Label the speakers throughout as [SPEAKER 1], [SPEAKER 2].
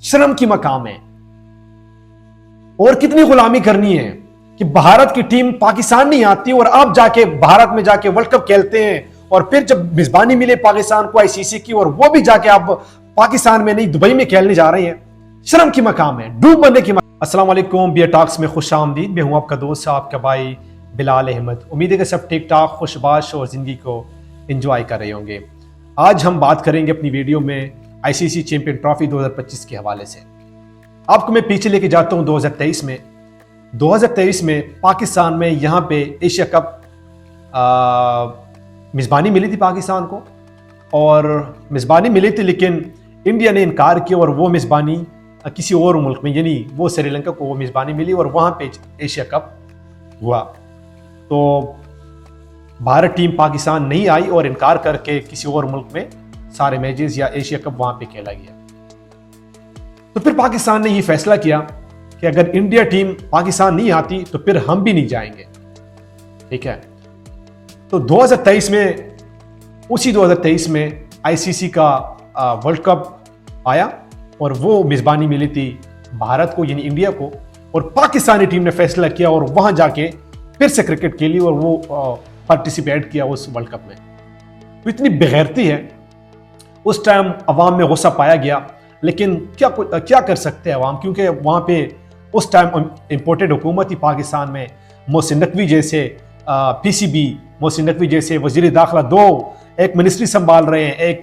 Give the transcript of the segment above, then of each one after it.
[SPEAKER 1] शर्म की मकाम है। और कितनी गुलामी करनी है कि भारत की टीम पाकिस्तान नहीं आती और आप जाके भारत में जाके वर्ल्ड कप खेलते हैं, और फिर जब मेजबानी मिले पाकिस्तान को आईसीसी की, और वो भी जाके आप पाकिस्तान में नहीं दुबई में खेलने जा रहे हैं। शर्म की मकाम है, डूब मरने की मकाम। अस्सलाम वालेकुम, बियर टॉक्स में खुश आमदीद। मैं हूं आपका दोस्त, आपका भाई बिलाल अहमद। उम्मीद है कि सब ठीक ठाक, खुशबाश और जिंदगी को एंजॉय कर रहे होंगे। आज हम बात करेंगे अपनी वीडियो में आईसीसी चैंपियन ट्रॉफी 2025 के हवाले से। आपको मैं पीछे लेके जाता हूं 2023 में। 2023 में पाकिस्तान में यहाँ पे एशिया कप मेज़बानी मिली थी पाकिस्तान को, और मेज़बानी मिली थी लेकिन इंडिया ने इनकार किया, और वो मेज़बानी किसी और मुल्क में, यानी वो श्रीलंका को वो मेज़बानी मिली और वहाँ पे एशिया कप हुआ। तो भारत टीम पाकिस्तान नहीं आई और इनकार करके किसी और मुल्क में सारे मैचेस या एशिया कप वहाँ पे खेला गया। तो फिर पाकिस्तान ने ये फैसला किया कि अगर इंडिया टीम पाकिस्तान नहीं आती तो फिर हम भी नहीं जाएंगे। ठीक है, तो 2023 में, उसी 2023 में आईसीसी का वर्ल्ड कप आया और वो मेज़बानी मिली थी भारत को, यानी इंडिया को, और पाकिस्तानी टीम ने फैसला किया और वहां जाके फिर से क्रिकेट खेली और वो पार्टिसिपेट किया उस वर्ल्ड कप में। तो इतनी बेगैरती है। उस टाइम अवाम में गुस्सा पाया गया, लेकिन क्या कर सकते हैं अवाम, क्योंकि वहाँ पे उस टाइम इम्पोर्टेड हुकूमत थी पाकिस्तान में। मोहसिन नकवी जैसे पीसीबी, मोहसिन नकवी जैसे वजीर दाखिला, दो एक मिनिस्ट्री संभाल रहे हैं, एक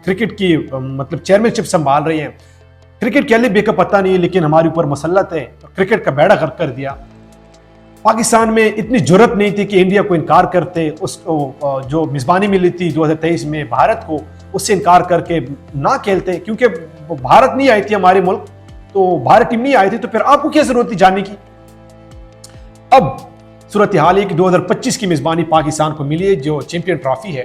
[SPEAKER 1] क्रिकेट की मतलब चेयरमैनशिप संभाल रहे हैं। क्रिकेट के लिए का पता नहीं, लेकिन हमारे ऊपर मुसल्लत है, क्रिकेट का बेड़ा गर्क कर दिया। पाकिस्तान में इतनी जुर्रत नहीं थी कि इंडिया को इनकार करते, उसको जो मेज़बानी मिली थी 2023 में भारत को, उससे इनकार करके ना खेलते, क्योंकि भारत नहीं आई थी हमारे मुल्क, तो भारत टीम नहीं आई थी, तो फिर आपको क्या जरूरत थी जाने की। अब सूरत हाल है कि 2025 की मेज़बानी पाकिस्तान को मिली है, जो चैंपियन ट्रॉफी है,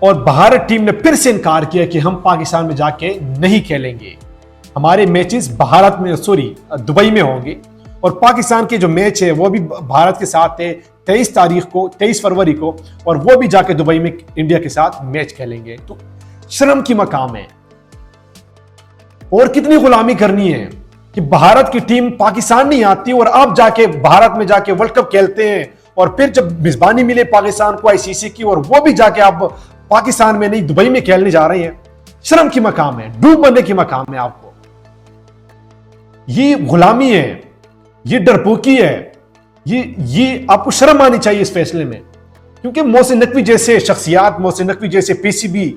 [SPEAKER 1] और भारत टीम ने फिर से इनकार किया कि हम पाकिस्तान में जाके नहीं खेलेंगे। हमारे मैचेस भारत में, दुबई में होंगे, और पाकिस्तान के जो मैच है वो भी भारत के साथ है 23 फरवरी को, और वो भी जाके दुबई में इंडिया के साथ मैच खेलेंगे। तो शर्म की मकाम है। और कितनी गुलामी करनी है कि भारत की टीम पाकिस्तान नहीं आती और आप जाके भारत में जाके वर्ल्ड कप खेलते हैं, और फिर जब मेज़बानी मिले पाकिस्तान को आईसीसी की, और वो भी जाके आप पाकिस्तान में नहीं दुबई में खेलने जा रहे हैं। शर्म की मकाम है, डूब मरने की मकाम है। आपको ये गुलामी है, ये डरपोकी है, ये आपको शर्म आनी चाहिए इस फैसले में। क्योंकि मोहसिन नकवी जैसे शख्सियात, मोहसिन नकवी जैसे पीसीबी,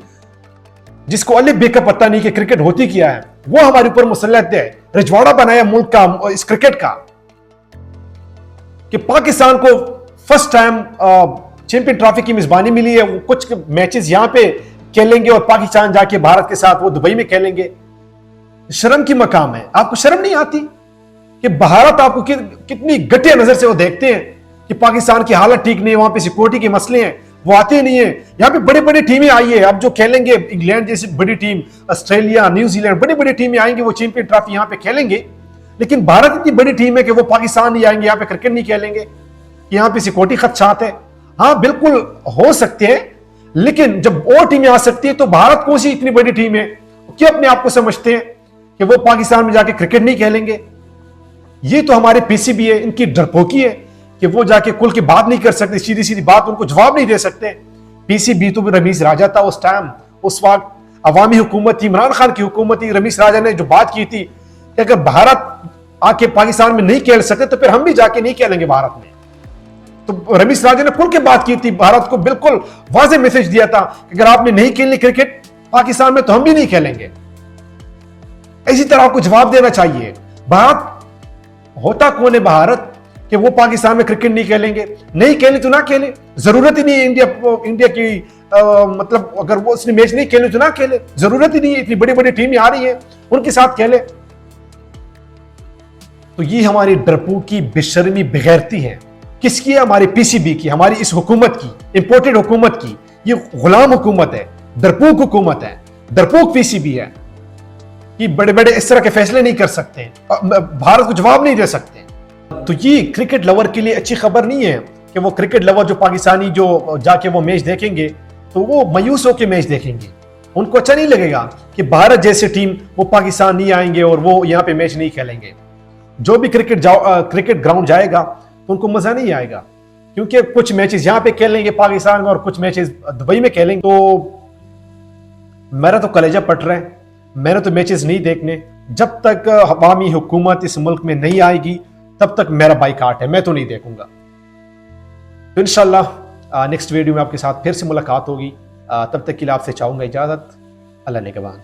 [SPEAKER 1] जिसको अली बेका पता नहीं कि क्रिकेट होती क्या है, वो हमारे ऊपर मुसल्लत है। रजवाड़ा बनाया मुल्क का, इस क्रिकेट का, कि पाकिस्तान को फर्स्ट टाइम चैंपियन ट्रॉफी की मेज़बानी मिली है। कुछ मैचेस यहां पे खेलेंगे और पाकिस्तान जाके भारत के साथ वो दुबई में खेलेंगे। शर्म की मकाम है। आपको शर्म नहीं आती कि भारत आपको कितनी घटिया नजर से वो देखते हैं कि पाकिस्तान की हालत ठीक नहीं है, वहां पे सिक्योरिटी के मसले हैं, वो आते नहीं है। यहाँ पे बड़ी बड़ी टीमें आई है, अब जो खेलेंगे, इंग्लैंड जैसी बड़ी टीम, ऑस्ट्रेलिया, न्यूजीलैंड, बड़ी बड़ी टीमें आएंगे, वो चैंपियन ट्रॉफी यहाँ पे खेलेंगे। लेकिन भारत इतनी बड़ी टीम है कि वो पाकिस्तान नहीं आएंगे, यहाँ पे क्रिकेट नहीं खेलेंगे, यहाँ पे सिक्योरिटी खदशात है। हाँ, बिल्कुल हो सकते हैं, लेकिन जब और टीमें आ सकती है तो भारत कौन सी इतनी बड़ी टीम है, क्या अपने आप को समझते हैं कि वो पाकिस्तान में जाके क्रिकेट नहीं खेलेंगे। ये तो हमारे पीसीबी है, इनकी डरपोकी है कि वो जाके खुल के बात नहीं कर सकते, सीधी सीधी बात उनको जवाब नहीं दे सकते। पीसीबी तो रमीज राजा था उस टाइम, उस वक्त अवामी हुकूमत थी, इमरान खान की हुकूमत थी। रमीज राजा ने जो बात की थी कि अगर भारत आके पाकिस्तान में नहीं खेल सकते तो फिर हम भी जाके नहीं खेलेंगे भारत में। तो रमीज राजा ने खुल के बात की थी, भारत को बिल्कुल वाज़ेह मैसेज दिया था कि अगर आपने नहीं खेलनी क्रिकेट पाकिस्तान में तो हम भी नहीं खेलेंगे। इसी तरह आपको जवाब देना चाहिए। भारत होता कौन है भारत कि वो पाकिस्तान में क्रिकेट नहीं खेलेंगे? नहीं खेले तो ना खेले, जरूरत ही नहीं है इंडिया की मतलब अगर वो उसने मैच नहीं खेले तो ना खेले, जरूरत ही नहीं है। इतनी बड़ी बड़ी टीमें आ रही है, उनके साथ खेले। तो ये हमारी डरपोकी, बेशर्मी, बेगैरती है। किसकी है? हमारी पीसीबी की, हमारी इस हुकूमत की, इंपोर्टेड हुकूमत की। ये गुलाम हुकूमत है, डरपोक हुकूमत है, डरपोक पीसीबी है कि बड़े बड़े इस तरह के फैसले नहीं कर सकते, भारत को जवाब नहीं दे सकते। तो ये क्रिकेट लवर के लिए अच्छी खबर नहीं है कि वो क्रिकेट लवर जो पाकिस्तानी जो जाके वो मैच देखेंगे तो वो मायूस होकर मैच देखेंगे। उनको अच्छा नहीं लगेगा कि भारत जैसी टीम वो पाकिस्तान नहीं आएंगे और वो यहाँ पे मैच नहीं खेलेंगे। जो भी क्रिकेट ग्राउंड जाएगा तो उनको मजा नहीं आएगा, क्योंकि कुछ मैचेस यहाँ पे खेलेंगे पाकिस्तान में और कुछ मैचेस दुबई में खेलेंगे। तो मेरा तो कलेजा पट रहा है, मैंने तो मैचेस नहीं देखने। जब तक अवामी हुकूमत इस मुल्क में नहीं आएगी तब तक मेरा बाइकाट है, मैं तो नहीं देखूंगा। तो इंशाल्लाह नेक्स्ट वीडियो में आपके साथ फिर से मुलाकात होगी। तब तक के लिए आपसे चाहूंगा इजाजत। अल्लाह निगहबान।